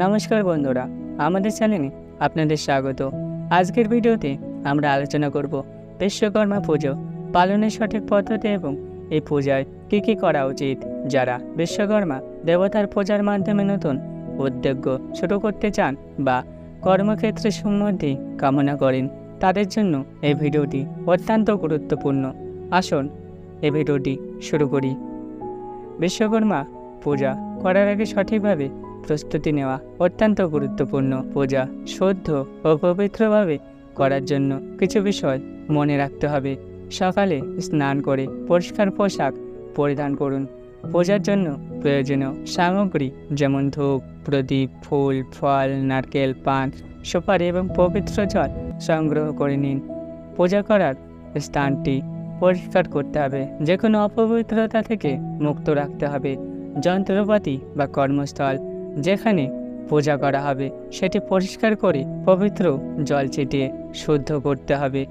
নমস্কার বন্ধুরা, আমাদের চ্যানেলে আপনাদের স্বাগত। আজকের ভিডিওতে আমরা আলোচনা করব বিশ্বকর্মা পুজো পালনের সঠিক পদ্ধতি এবং এই পূজায় কী কী করা উচিত। যারা বিশ্বকর্মা দেবতার পূজার মাধ্যমে নতুন উদ্যোগ শুরু করতে চান বা কর্মক্ষেত্রে সমৃদ্ধি কামনা করেন, তাদের জন্য এই ভিডিওটি অত্যন্ত গুরুত্বপূর্ণ। আসুন এই ভিডিওটি শুরু করি। বিশ্বকর্মা পূজা করার আগে সঠিকভাবে প্রস্তুতি নেওয়া অত্যন্ত গুরুত্বপূর্ণ। পূজা শুদ্ধ ও পবিত্রভাবে করার জন্য কিছু বিষয় মনে রাখতে হবে। সকালে স্নান করে পরিষ্কার পোশাক পরিধান করুন। পূজার জন্য প্রয়োজনীয় সামগ্রী যেমন ধূপ, প্রদীপ, ফুল, ফল, নারকেল, পান, সুপারি এবং পবিত্র জল সংগ্রহ করে নিন। পূজা করার স্থানটি পরিষ্কার করতে হবে, যে কোনো অপবিত্রতা থেকে মুক্ত রাখতে হবে। যন্ত্রপাতি বা কর্মস্থল যেখানে পূজা করা হবে সেটি পরিষ্কার করে পবিত্র জল ছিটিয়ে শুদ্ধ করতে হবে।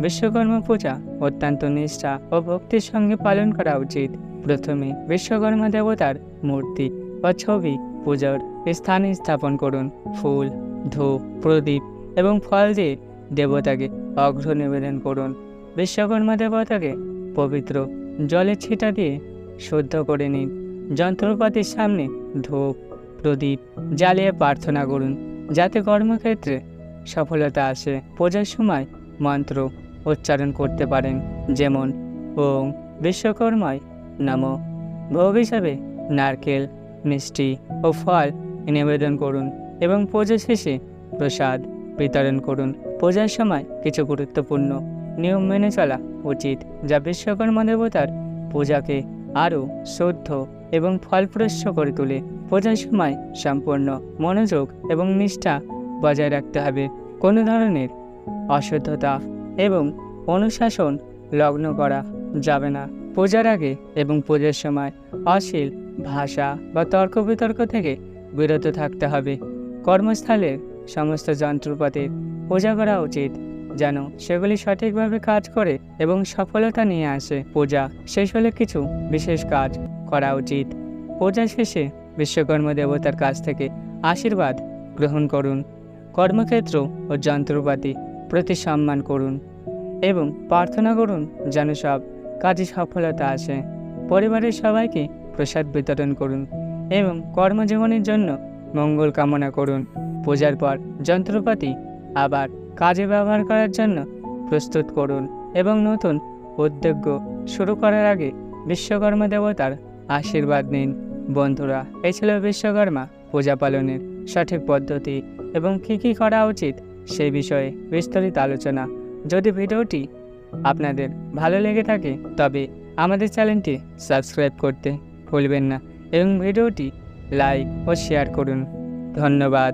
বিশ্বকর্মা পূজা অত্যন্ত নিষ্ঠা ও ভক্তির সঙ্গে পালন করা উচিত। প্রথমে বিশ্বকর্মা দেবতার মূর্তি বা ছবি পূজার স্থানে স্থাপন করুন। ফুল, ধূপ, প্রদীপ এবং ফল দিয়ে দেবতাকে অর্ঘ্য নিবেদন করুন। বিশ্বকর্মা দেবতাকে পবিত্র জলের ছিটা দিয়ে শুদ্ধ করে নিন। যন্ত্রপাতির সামনে ধূপ, প্রদীপ জ্বালিয়ে প্রার্থনা করুন যাতে কর্মক্ষেত্রে সফলতা আসে। পূজার সময় মন্ত্র উচ্চারণ করতে পারেন, যেমন ওং বিশ্বকর্মায় নমঃ। ভোগ হিসাবে নারকেল, মিষ্টি ও ফল নিবেদন করুন এবং পূজা শেষে প্রসাদ বিতরণ করুন। পূজার সময় কিছু গুরুত্বপূর্ণ নিয়ম মেনে চলা উচিত, যা বিশ্বকর্মা দেবতার পূজাকে আরও শুদ্ধ এবং ফলপ্রসূ করে তোলে। পূজার সময় সম্পূর্ণ মনোযোগ এবং নিষ্ঠা বজায় রাখতে হবে। কোনো ধরনের অশুদ্ধতা এবং অনুশাসন লগ্ন করা যাবে না। পূজার আগে এবং পূজার সময় অশ্লীল ভাষা বা তর্ক বিতর্ক থেকে বিরত থাকতে হবে। কর্মস্থলের সমস্ত যন্ত্রপাতির পূজা করা উচিত যেন সেগুলি সঠিকভাবে কাজ করে এবং সফলতা নিয়ে আসে। পূজা শেষ হলে কিছু বিশেষ কাজ করা উচিত। পূজা শেষে বিশ্বকর্মা দেবতার কাছ থেকে আশীর্বাদ গ্রহণ করুন। কর্মক্ষেত্র ও যন্ত্রপাতি প্রতি সম্মান করুন এবং প্রার্থনা করুন যেন সব কাজে সফলতা আসে। পরিবারের সবাইকে প্রসাদ বিতরণ করুন এবং কর্মজীবনের জন্য মঙ্গল কামনা করুন। পূজার পর যন্ত্রপাতি আবার কাজে ব্যবহার করার জন্য প্রস্তুত করুন এবং নতুন উদ্যোগ শুরু করার আগে বিশ্বকর্মা দেবতার আশীর্বাদ নিন। বন্ধুরা, এই ছিল বিশ্বকর্মা পূজা পালনের সঠিক পদ্ধতি এবং কী কী করা উচিত সেই বিষয়ে বিস্তারিত আলোচনা। যদি ভিডিওটি আপনাদের ভালো লেগে থাকে তবে আমাদের চ্যানেলটি সাবস্ক্রাইব করতে ভুলবেন না এবং ভিডিওটি লাইক ও শেয়ার করুন। ধন্যবাদ।